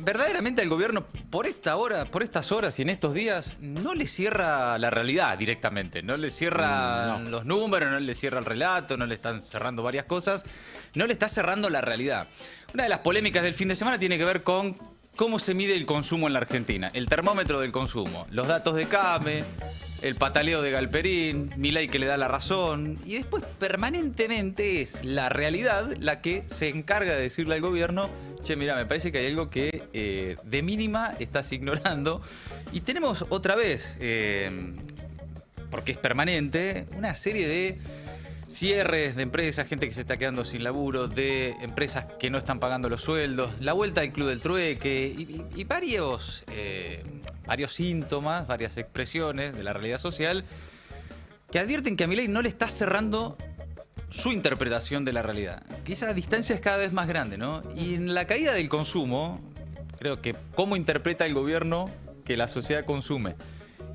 verdaderamente al gobierno, por esta hora, por estas horas y en estos días, no le cierra la realidad directamente. No le cierra los números, no le cierra el relato, no le están cerrando varias cosas. No le está cerrando la realidad. Una de las polémicas del fin de semana tiene que ver con cómo se mide el consumo en la Argentina. El termómetro del consumo. Los datos de CAME, el pataleo de Galperín, Milei que le da la razón. Y después permanentemente es la realidad la que se encarga de decirle al gobierno: che, mira, me parece que hay algo que de mínima estás ignorando. Y tenemos otra vez, porque es permanente, una serie de cierres de empresas, gente que se está quedando sin laburo, de empresas que no están pagando los sueldos, la vuelta al Club del Trueque y varios síntomas, varias expresiones de la realidad social que advierten que a Milei no le está cerrando su interpretación de la realidad. Que esa distancia es cada vez más grande, ¿no? Y en la caída del consumo, creo que cómo interpreta el gobierno que la sociedad consume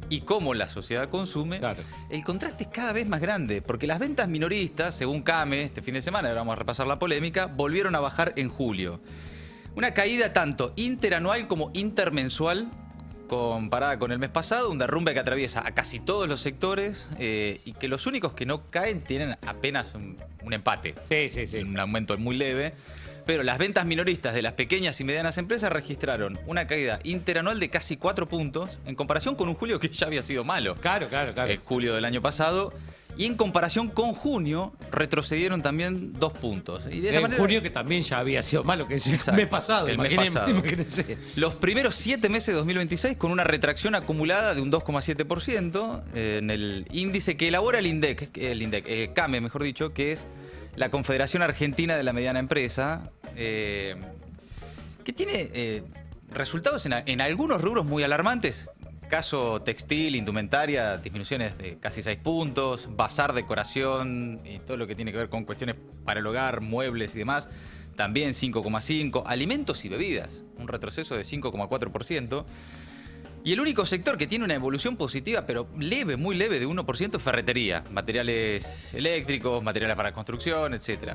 y cómo la sociedad consume, claro, el contraste es cada vez más grande, porque las ventas minoristas, según CAME, este fin de semana, ahora vamos a repasar la polémica, volvieron a bajar en julio. Una caída tanto interanual como intermensual, comparada con el mes pasado, un derrumbe que atraviesa a casi todos los sectores y que los únicos que no caen tienen apenas un empate. Sí. Un aumento muy leve. Pero las ventas minoristas de las pequeñas y medianas empresas registraron una caída interanual de casi 4 puntos en comparación con un julio que ya había sido malo. Claro. Julio del año pasado. Y en comparación con junio, retrocedieron también 2 puntos. Y de esta manera, junio que también ya había sido malo, que es el mes pasado. Imagínense. Los primeros 7 meses de 2026 con una retracción acumulada de un 2,7% en el índice que elabora el CAME, mejor dicho, que es la Confederación Argentina de la Mediana Empresa, que tiene resultados en algunos rubros muy alarmantes. Caso textil, indumentaria, disminuciones de casi 6 puntos, bazar, decoración y todo lo que tiene que ver con cuestiones para el hogar, muebles y demás, también 5,5. Alimentos y bebidas, un retroceso de 5,4%. Y el único sector que tiene una evolución positiva, pero leve, muy leve, de 1%, es ferretería. Materiales eléctricos, materiales para construcción, etc.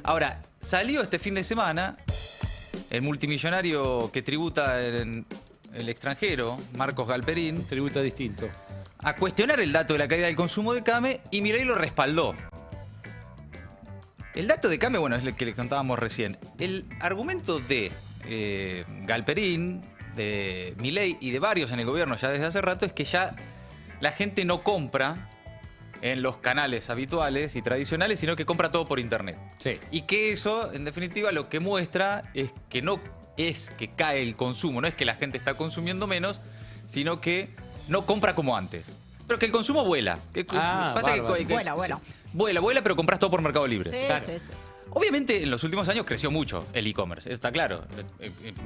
Ahora, salió este fin de semana el multimillonario que tributa en el extranjero, Marcos Galperín, tributa distinto, a cuestionar el dato de la caída del consumo de CAME y Milei lo respaldó. El dato de CAME, bueno, es el que le contábamos recién. El argumento de Galperín, de Milei y de varios en el gobierno ya desde hace rato es que ya la gente no compra en los canales habituales y tradicionales, sino que compra todo por internet. Sí. Y que eso, en definitiva, lo que muestra es que no es que cae el consumo, no es que la gente está consumiendo menos, sino que no compra como antes. Pero que el consumo vuela. Vuela, pero compras todo por Mercado Libre. Sí, claro. sí. Obviamente en los últimos años creció mucho el e-commerce, está claro.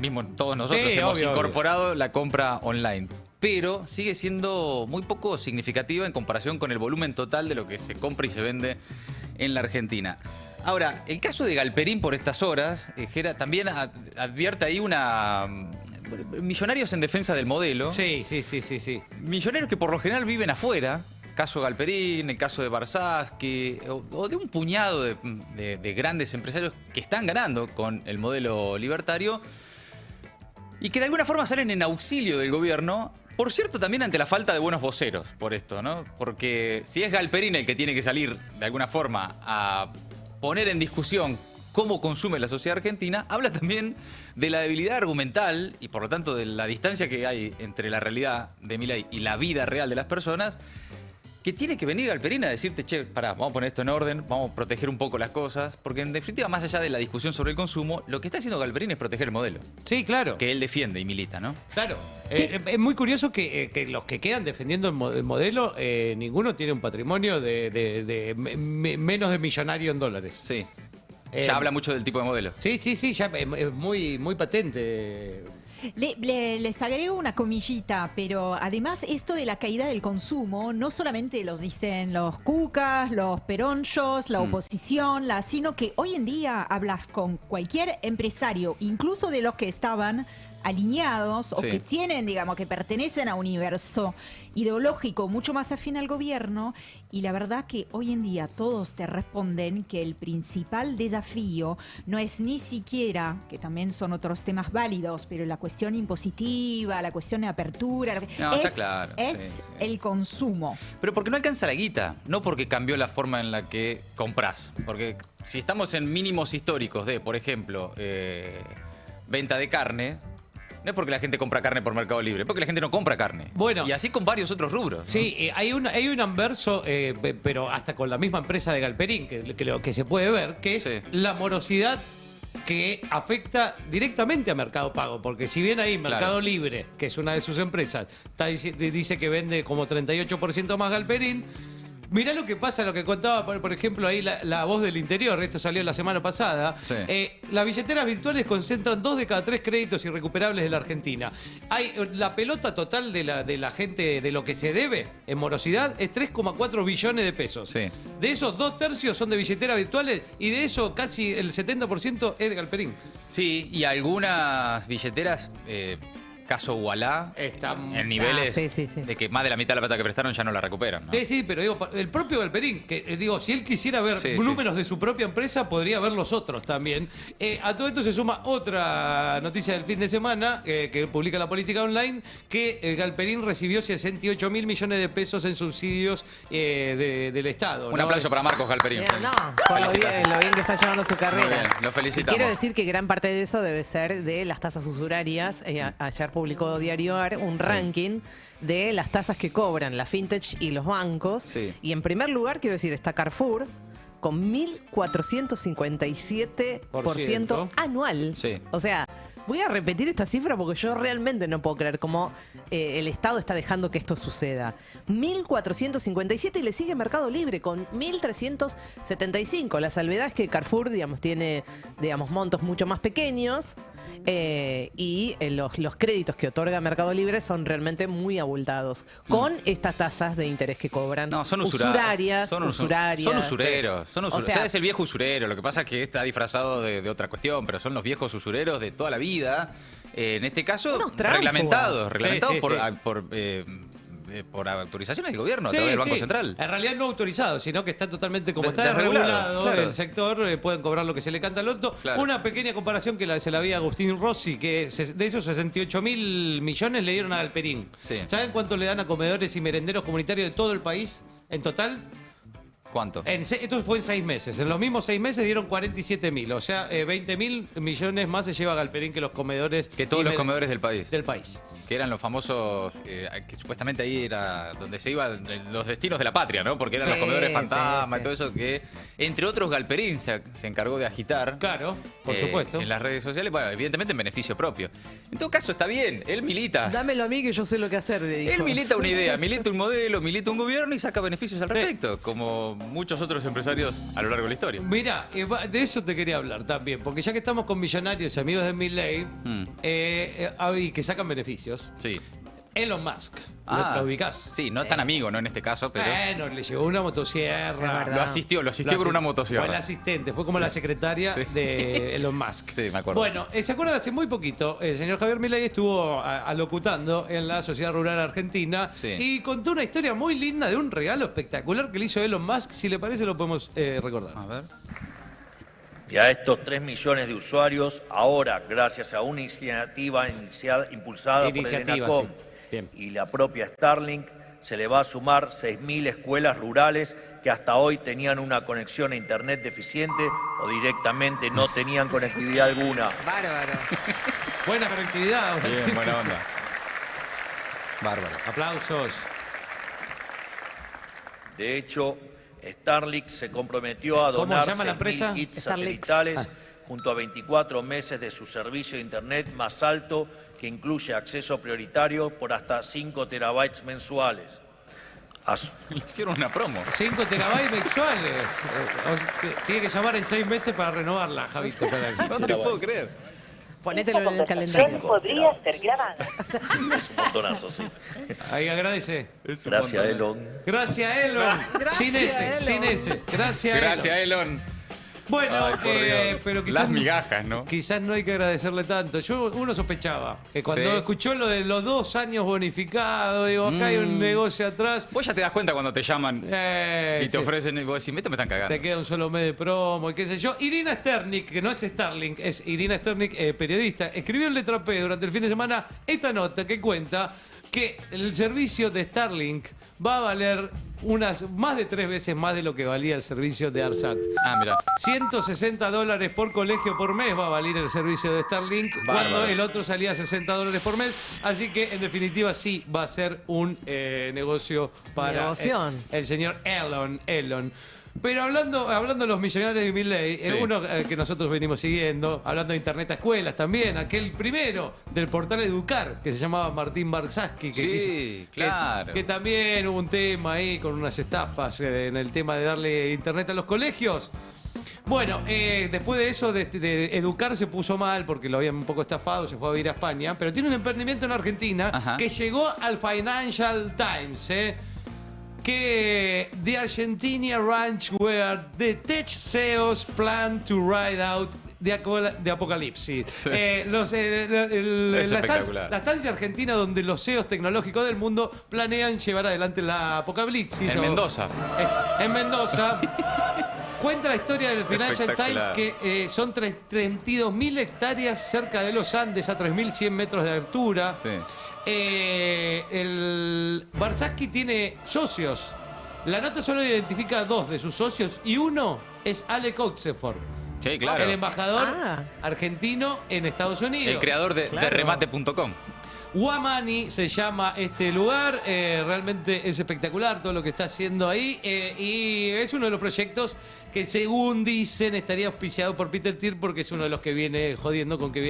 Mismo todos nosotros hemos incorporado la compra online. Pero sigue siendo muy poco significativa en comparación con el volumen total de lo que se compra y se vende en la Argentina. Ahora, el caso de Galperín por estas horas, Gera, también advierte ahí millonarios en defensa del modelo. Sí. Millonarios que por lo general viven afuera. Caso Galperín, el caso de Barzazki, o de un puñado de grandes empresarios que están ganando con el modelo libertario y que de alguna forma salen en auxilio del gobierno. Por cierto, también ante la falta de buenos voceros por esto, ¿no? Porque si es Galperín el que tiene que salir de alguna forma a poner en discusión cómo consume la sociedad argentina, habla también de la debilidad argumental y por lo tanto de la distancia que hay entre la realidad de Milei y la vida real de las personas, que tiene que venir Galperín a decirte: che, pará, vamos a poner esto en orden, vamos a proteger un poco las cosas, porque en definitiva, más allá de la discusión sobre el consumo, lo que está haciendo Galperín es proteger el modelo. Sí, claro. Que él defiende y milita, ¿no? Claro. Es muy curioso que los que quedan defendiendo el modelo, ninguno tiene un patrimonio de menos de millonario en dólares. Sí. Ya habla mucho del tipo de modelo. Sí, ya es muy patente. Les agrego una comillita, pero además esto de la caída del consumo no solamente los dicen los cucas, los peronchos, la oposición, sino que hoy en día hablas con cualquier empresario, incluso de los que estaban alineados o Sí. que tienen, digamos, que pertenecen a un universo ideológico mucho más afín al gobierno, y la verdad que hoy en día todos te responden que el principal desafío no es ni siquiera, que también son otros temas válidos, pero la cuestión impositiva, la cuestión de apertura, No, está claro. es Sí, sí. el consumo. Pero porque no alcanza la guita, no porque cambió la forma en la que compras. Porque si estamos en mínimos históricos de, por ejemplo, venta de carne, no es porque la gente compra carne por Mercado Libre, es porque la gente no compra carne. Bueno. Y así con varios otros rubros, ¿no? Sí, hay un anverso, pero hasta con la misma empresa de Galperín, que se puede ver, que es Sí. la morosidad que afecta directamente a Mercado Pago, porque si bien ahí Mercado Claro. Libre, que es una de sus empresas, dice que vende como 38% más Galperín. Mirá lo que pasa, lo que contaba, por ejemplo, ahí la voz del interior, esto salió la semana pasada. Sí. Las billeteras virtuales concentran 2 de cada 3 créditos irrecuperables de la Argentina. La pelota total de la gente, de lo que se debe en morosidad, es 3,4 billones de pesos. Sí. De esos, 2/3 son de billeteras virtuales y de eso casi el 70% es de Galperín. Sí, y algunas billeteras, caso Ualá, Están- en niveles sí, sí. de que más de la mitad de la plata que prestaron ya no la recuperan, ¿no? Sí, sí, pero digo, el propio Galperín, que digo, si él quisiera ver Sí, números de su propia empresa, podría ver los otros también. A todo esto se suma otra noticia del fin de semana que publica La Política Online, que Galperín recibió 68 mil millones de pesos en subsidios del Estado. Un ¿no? aplauso para Marcos Galperín. Bien, no, por lo Felicitaciones. bien que está llevando su carrera. Muy bien, lo Y felicitamos. quiero decir que gran parte de eso debe ser de las tasas usurarias. Ayer publicó Diario AR un ranking de las tasas que cobran la fintech y los bancos. Sí. Y en primer lugar, quiero decir, está Carrefour con 1.457% anual. Sí. O sea, voy a repetir esta cifra porque yo realmente no puedo creer cómo el Estado está dejando que esto suceda. 1.457 y le sigue Mercado Libre con 1.375. La salvedad es que Carrefour, digamos, tiene, digamos, montos mucho más pequeños y los créditos que otorga Mercado Libre son realmente muy abultados con estas tasas de interés que cobran. No, son usurarias. Son usurarias. usureros. Son usureros. O sea, es el viejo usurero. Lo que pasa es que está disfrazado de otra cuestión, pero son los viejos usureros de toda la vida. En este caso, Unos tránsfugas. reglamentados Sí, por autorizaciones del gobierno a Sí, través del Banco sí. Central. En realidad no autorizado, sino que está totalmente como está Desregulado, desregulado claro. el sector, pueden cobrar lo que se le canta al orto. Claro. Una pequeña comparación que se la vi a Agustín Rossi, que de esos 68 mil millones le dieron a Galperín. Sí. ¿Saben cuánto le dan a comedores y merenderos comunitarios de todo el país en total? ¿Cuánto? Esto fue en 6 meses. En los mismos 6 meses dieron 47 mil. O sea, 20 mil millones más se lleva Galperín que los comedores. Que todos y los comedores del país. del país. Que eran los famosos, que supuestamente ahí era donde se iban los destinos de la patria, ¿no? Porque eran Sí, los comedores fantasma sí. y todo eso que, entre otros, Galperín se encargó de agitar. Claro, por supuesto. En las redes sociales, bueno, evidentemente en beneficio propio. En todo caso, está bien, él milita. Dámelo a mí que yo sé lo que hacer, le dijo. Él milita una idea, milita un modelo, milita un gobierno y saca beneficios al respecto, como muchos otros empresarios a lo largo de la historia. Mira, de eso te quería hablar también, porque ya que estamos con millonarios y amigos de Milley, y que sacan beneficios, Sí. Elon Musk, ¿lo ubicás? Sí, no tan amigo, ¿no? En este caso, pero Bueno, le llevó una Es motosierra. verdad. lo asistió con una motosierra. Fue el asistente, fue como la secretaria Sí. de Elon Musk. Sí, me acuerdo. Bueno, ¿se acuerdan? Hace muy poquito, el señor Javier Milei estuvo alocutando en la Sociedad Rural Argentina Sí. y contó una historia muy linda de un regalo espectacular que le hizo Elon Musk. Si le parece, lo podemos recordar. A ver. Y a estos 3 millones de usuarios, ahora, gracias a una iniciativa impulsada por el ENACOM sí. Bien. y la propia Starlink, se le va a sumar 6.000 escuelas rurales que hasta hoy tenían una conexión a Internet deficiente o directamente no tenían conectividad alguna. Bárbaro. Buena conectividad. Bien, buena onda. Bárbaro. Aplausos. De hecho, Starlink se comprometió a ¿Cómo donar se llama la 6.000 empresa? kits Starlink. satelitales junto a 24 meses de su servicio de Internet más alto que incluye acceso prioritario por hasta 5 terabytes mensuales. Le hicieron una promo. 5 terabytes mensuales. Tiene que llamar en 6 meses para renovarla, Javito. No te puedo creer. Ponételo en el calendario. podría ser grabada. Es un montonazo, sí. Ahí agradece. Gracias, Elon. Gracias, Elon. Gracias, Sin ese, Elon. sin ese. Gracias, Gracias, Elon. Bueno, Ay, por Dios. pero quizás... Las migajas, ¿no? Quizás no hay que agradecerle tanto. Uno sospechaba que cuando Sí. escuchó lo de los 2 años bonificados, digo, acá hay un negocio atrás. Vos ya te das cuenta cuando te llaman y te Sí. ofrecen y vos decís, esto me están cagando. Te queda un solo mes de promo y qué sé yo. Irina Sternik, que no es Starlink, es Irina Sternik, periodista, escribió en Letra P durante el fin de semana esta nota que cuenta que el servicio de Starlink va a valer más de 3 veces más de lo que valía el servicio de ARSAT. Ah, mira. $160 por colegio por mes va a valer el servicio de Starlink, Bárbaro. cuando el otro salía $60 por mes. Así que, en definitiva, sí va a ser un negocio para Negoción. el señor Elon. Pero hablando de los millonarios de Milei, Sí. uno que nosotros venimos siguiendo, hablando de internet a escuelas también, aquel primero del portal Educar, que se llamaba Martín Barsaski. Sí, claro. Que también hubo un tema ahí con unas estafas en el tema de darle internet a los colegios. Bueno, después de eso, de Educar se puso mal porque lo habían un poco estafado, se fue a vivir a España, pero tiene un emprendimiento en Argentina Ajá. que llegó al Financial Times, que the Argentina ranch where the tech CEOs plan to ride out the apocalypse. Sí. La espectacular. estancia argentina donde los CEOs tecnológicos del mundo planean llevar adelante la apocalipsis. En Mendoza. En Mendoza. Cuenta la historia del Financial Times Espectacular. que son 32.000 hectáreas cerca de los Andes a 3.100 metros de altura. Sí. El Barsaski tiene socios. La nota solo identifica a 2 de sus socios y uno es Alec Oxenford, Sí, claro. el embajador Ah. argentino en Estados Unidos. El creador de Claro. remate.com. Guamani se llama este lugar, realmente es espectacular todo lo que está haciendo ahí y es uno de los proyectos que según dicen estaría auspiciado por Peter Thiel porque es uno de los que viene jodiendo con que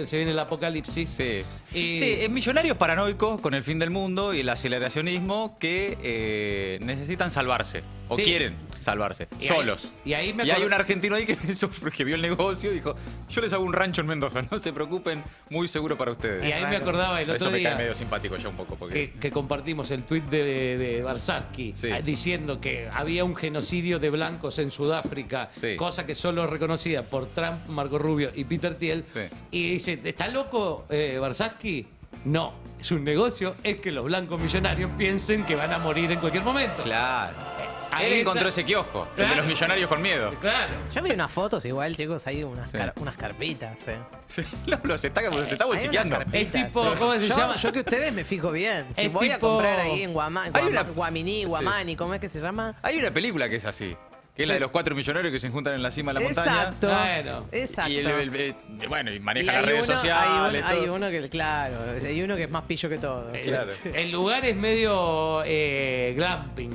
se viene el apocalipsis. Sí. Y- Sí, es millonarios paranoicos con el fin del mundo y el aceleracionismo que necesitan salvarse o Sí. quieren salvarse Y ahí- solos. y ahí me Y hay acuerdo- un argentino ahí que vio el negocio y dijo, yo les hago un rancho en Mendoza, no se preocupen, muy seguro para ustedes. Y ahí me acordaba el Eso otro me día cae medio simpático ya un poco. Porque... que compartimos el tuit de Barsaski Sí. diciendo que había un genocidio de blancos en Sudáfrica, Sí. cosa que solo es reconocida por Trump, Marco Rubio y Peter Thiel. Sí. Y dice, ¿está loco Barsaski? No, es un negocio, es que los blancos millonarios piensen que van a morir en cualquier momento. Claro. Ahí Él está. encontró ese kiosco, el de Claro. los millonarios con miedo. Claro. Yo vi unas fotos igual, chicos, hay unas, Sí. unas carpitas. Sí, los está Hay bolsiqueando. unas carpitas, Es tipo, ¿cómo se yo, llama? Yo que ustedes me fijo bien. Si Es voy a tipo- comprar ahí en Hay una- Guaminí, Guamani, ¿cómo es que se llama? Hay una película que es así, que es la de los 4 millonarios que se juntan en la cima de la montaña. Exacto. Bueno. Exacto. Y bueno, y Y maneja hay las redes uno- sociales. Hay todo. uno que, claro, hay uno que es más pillo que todo. Claro. El lugar es medio glamping.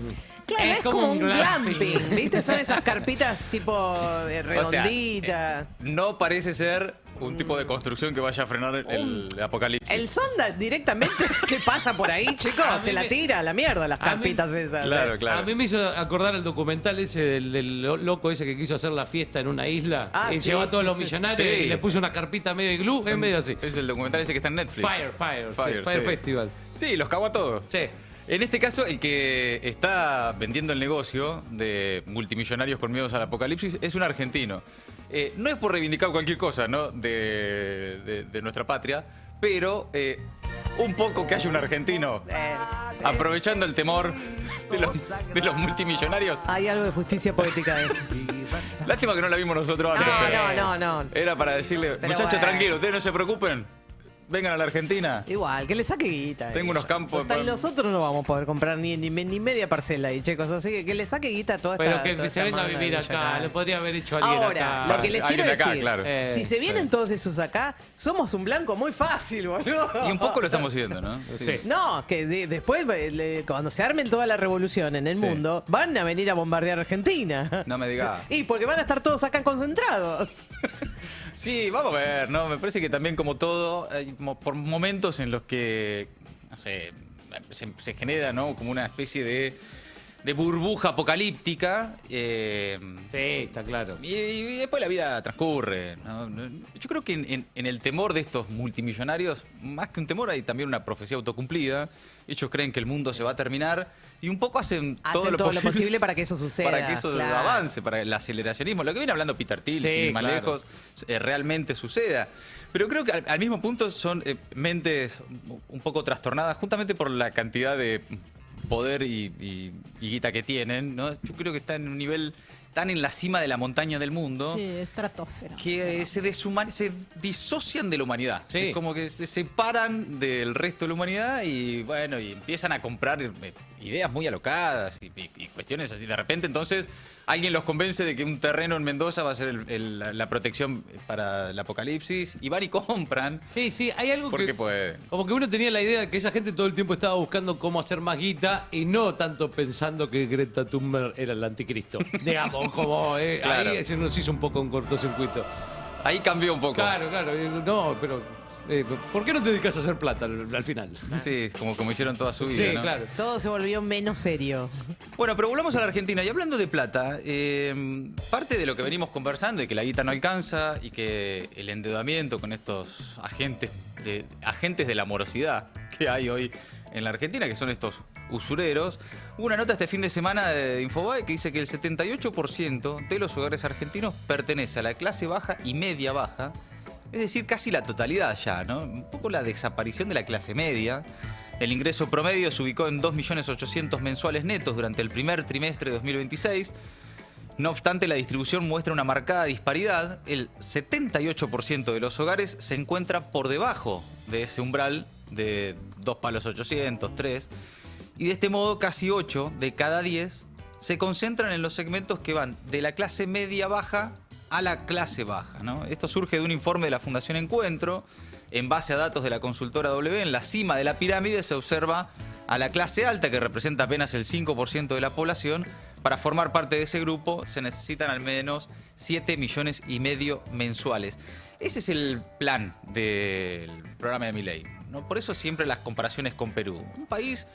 Claro, es como un glamping, ¿viste? Son esas carpitas tipo O sea, redonditas. no parece ser un tipo de construcción que vaya a frenar el apocalipsis. El sonda directamente, ¿qué pasa por ahí, chicos? A mí Te la me- tira a la mierda las a mí- carpitas esas. Claro, claro. A mí me hizo acordar el documental ese del loco ese que quiso hacer la fiesta en una isla Ah, y sí. llevó a todos los millonarios Sí. y le puso una carpita medio iglú, es medio así. Es el documental ese que está en Netflix. Fire sí. Festival. Sí, los cago a todos. Sí. En este caso, el que está vendiendo el negocio de multimillonarios con miedos al apocalipsis es un argentino. No es por reivindicar cualquier cosa, ¿no? de nuestra patria, pero un poco que haya un argentino aprovechando el temor de los multimillonarios. Hay algo de justicia poética ahí. Lástima que no la vimos nosotros antes. pero No. Era para decirle, Pero muchachos, bueno. tranquilos, ustedes no se preocupen. Vengan a la Argentina. Igual, que le saque guita. Tengo unos campos Total, para- nosotros no vamos a poder comprar ni media parcela ahí, chicos. Así que le saque guita a toda esta. Pero que toda se esta venga a manda vivir de acá, millonarios. le podría haber hecho alguien Ahora, acá. lo que les Alguien quiero de acá, decir, claro. si se vienen todos esos acá, somos un blanco muy fácil, boludo. Y un poco lo estamos viendo, ¿no? Sí. No, que después, cuando se armen toda la revolución en el Sí. mundo, van a venir a bombardear Argentina. No me diga. Y porque van a estar todos acá concentrados. Sí, vamos a ver, ¿no? Me parece que también como todo, hay por momentos en los que, no sé, se genera, ¿no? Como una especie de burbuja apocalíptica. Sí, está claro. Y después la vida transcurre, ¿no? Yo creo que en el temor de estos multimillonarios, más que un temor, hay también una profecía autocumplida. Ellos creen que el mundo se va a terminar y un poco hacen todo lo posible para que eso suceda. para que eso claro. avance, para el aceleracionismo. Lo que viene hablando Peter Thiel, Sí, sin ir más claro. lejos, realmente suceda. Pero creo que al mismo punto son mentes un poco trastornadas justamente por la cantidad de poder y guita que tienen, ¿no? Yo creo que están en un nivel tan en la cima de la montaña del mundo Sí, estratosfera. que se disocian de la humanidad. Sí. Es como que se separan del resto de la humanidad y bueno, y empiezan a comprar ideas muy alocadas y cuestiones así. De repente entonces alguien los convence de que un terreno en Mendoza va a ser la protección para el apocalipsis y van y compran Sí, sí, hay algo porque que... puede. Como que uno tenía la idea de que esa gente todo el tiempo estaba buscando cómo hacer más guita y no tanto pensando que Greta Thunberg era el anticristo. Digamos, como Claro. ahí se nos hizo un poco un cortocircuito. Ahí cambió un poco. Claro, no, pero ¿por qué no te dedicas a hacer plata al final? Sí, como hicieron toda su vida, Sí, ¿no? claro. Todo se volvió menos serio. Bueno, pero volvamos a la Argentina. Y hablando de plata, parte de lo que venimos conversando y que la guita no alcanza y que el endeudamiento con estos agentes de la morosidad que hay hoy en la Argentina, que son estos usureros. Hubo una nota este fin de semana de Infobae que dice que el 78% de los hogares argentinos pertenece a la clase baja y media baja. Es decir, casi la totalidad ya, ¿no? Un poco la desaparición de la clase media. El ingreso promedio se ubicó en 2.800.000 mensuales netos durante el primer trimestre de 2026. No obstante, la distribución muestra una marcada disparidad. El 78% de los hogares se encuentra por debajo de ese umbral de 2.800.000, 3. Y de este modo, casi 8 de cada 10 se concentran en los segmentos que van de la clase media-baja a la clase baja, ¿no? Esto surge de un informe de la Fundación Encuentro. En base a datos de la consultora W, en la cima de la pirámide se observa a la clase alta, que representa apenas el 5% de la población. Para formar parte de ese grupo se necesitan al menos 7,5 millones mensuales. Ese es el plan del programa de Milei, ¿no? Por eso siempre las comparaciones con Perú. Un país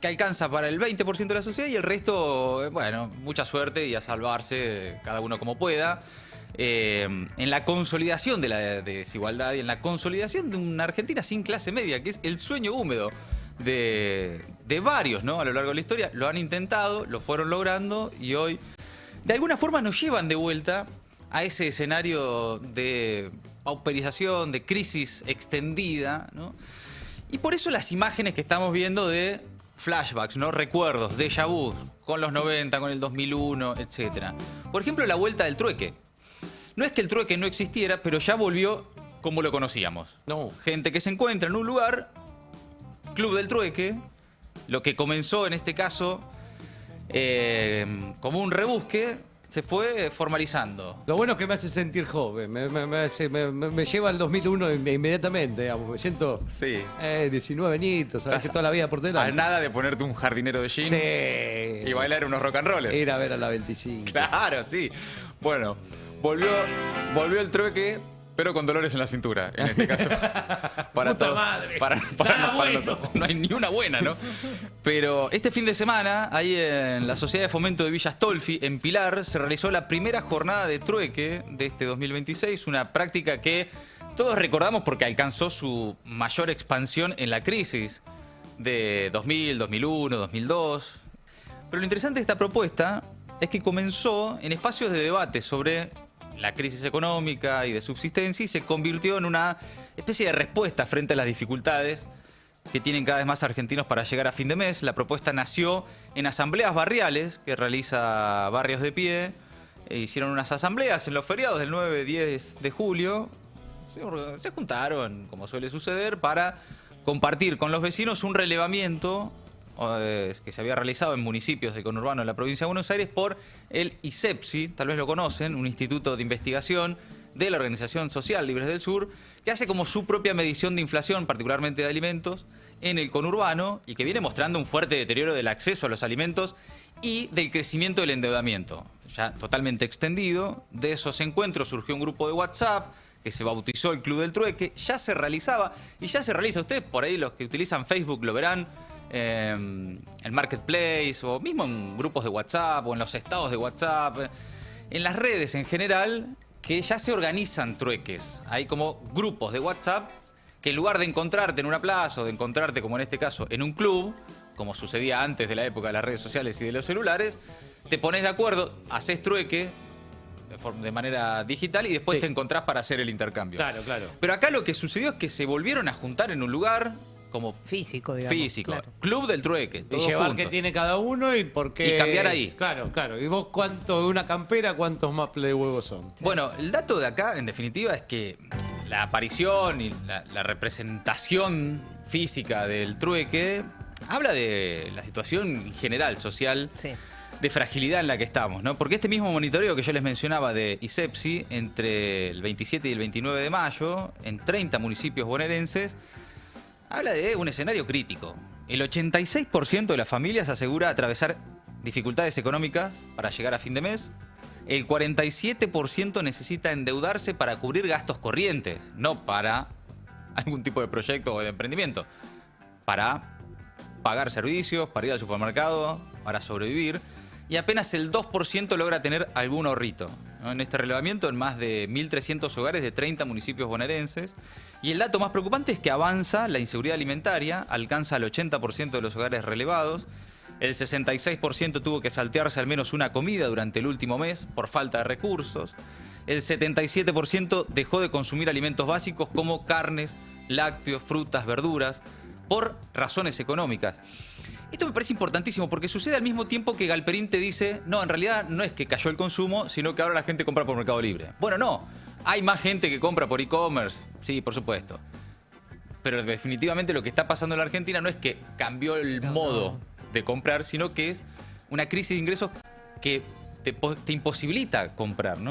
que alcanza para el 20% de la sociedad y el resto, bueno, mucha suerte y a salvarse cada uno como pueda. En la consolidación de la desigualdad y en la consolidación de una Argentina sin clase media, que es el sueño húmedo de varios, ¿no? A lo largo de la historia. Lo han intentado, lo fueron logrando y hoy de alguna forma nos llevan de vuelta a ese escenario de pauperización, de crisis extendida, ¿no? Y por eso las imágenes que estamos viendo de flashbacks, ¿no? Recuerdos, déjà vu, con los 90, con el 2001, etc. Por ejemplo, la vuelta del trueque. No es que el trueque no existiera, pero ya volvió como lo conocíamos. No. Gente que se encuentra en un lugar, club del trueque, lo que comenzó en este caso como un rebusque, se fue formalizando. Lo bueno es que me hace sentir joven, me lleva al 2001 inmediatamente, digamos. Me siento Sí. 19 añitos, sabes que toda la vida por A delante. nada de ponerte un jardinero de jean Sí. y bailar unos rock and rollers. Ir a ver a la 25. Claro, sí. Bueno, volvió el trueque, pero con dolores en la cintura, en este caso. Para Puta todos. madre. Para bueno. nosotros. No hay ni una buena, ¿no? Pero este fin de semana, ahí en la Sociedad de Fomento de Villa Astolfi, en Pilar, se realizó la primera jornada de trueque de este 2026, una práctica que todos recordamos porque alcanzó su mayor expansión en la crisis de 2000, 2001, 2002. Pero lo interesante de esta propuesta es que comenzó en espacios de debate sobre la crisis económica y de subsistencia y se convirtió en una especie de respuesta frente a las dificultades que tienen cada vez más argentinos para llegar a fin de mes. La propuesta nació en asambleas barriales que realiza Barrios de Pie. Hicieron unas asambleas en los feriados del 9, 10 de julio. Se juntaron, como suele suceder, para compartir con los vecinos un relevamiento que se había realizado en municipios de conurbano de la provincia de Buenos Aires por el ISEPSI, tal vez lo conocen, un instituto de investigación de la Organización Social Libres del Sur, que hace como su propia medición de inflación, particularmente de alimentos, en el conurbano y que viene mostrando un fuerte deterioro del acceso a los alimentos y del crecimiento del endeudamiento, ya totalmente extendido. De esos encuentros surgió un grupo de WhatsApp que se bautizó el Club del Trueque, ya se realizaba y ya se realiza. Ustedes por ahí, los que utilizan Facebook, lo verán. el marketplace, o mismo en grupos de WhatsApp, o en los estados de WhatsApp, en las redes en general, que ya se organizan trueques. Hay como grupos de WhatsApp que en lugar de encontrarte en una plaza o de encontrarte, como en este caso, en un club, como sucedía antes de la época de las redes sociales y de los celulares, te pones de acuerdo, haces trueque de manera digital y después Sí. te encontrás para hacer el intercambio. Claro, claro. Pero acá lo que sucedió es que se volvieron a juntar en un lugar como Físico, digamos. físico. Claro. Club del trueque. Y Todos llevar juntos. qué tiene cada uno y por qué. Y cambiar ahí. Claro, claro. ¿Y vos cuánto de una campera, cuántos más play huevos son? Bueno, el dato de acá, en definitiva, es que la aparición y la representación física del trueque habla de la situación general social Sí. de fragilidad en la que estamos, ¿no? Porque este mismo monitoreo que yo les mencionaba de ISEPSI, entre el 27 y el 29 de mayo, en 30 municipios bonaerenses, habla de un escenario crítico. El 86% de las familias asegura atravesar dificultades económicas para llegar a fin de mes. El 47% necesita endeudarse para cubrir gastos corrientes, no para algún tipo de proyecto o de emprendimiento. Para pagar servicios, para ir al supermercado, para sobrevivir. Y apenas el 2% logra tener algún ahorrito, ¿no? En este relevamiento, en más de 1.300 hogares de 30 municipios bonaerenses. Y el dato más preocupante es que avanza la inseguridad alimentaria, alcanza el 80% de los hogares relevados. El 66% tuvo que saltearse al menos una comida durante el último mes por falta de recursos. El 77% dejó de consumir alimentos básicos como carnes, lácteos, frutas, verduras, por razones económicas. Esto me parece importantísimo porque sucede al mismo tiempo que Galperín te dice, no, en realidad no es que cayó el consumo, sino que ahora la gente compra por Mercado Libre. Bueno, no, hay más gente que compra por e-commerce, sí, por supuesto. Pero definitivamente lo que está pasando en la Argentina no es que cambió el modo de comprar, sino que es una crisis de ingresos que te imposibilita comprar, ¿no?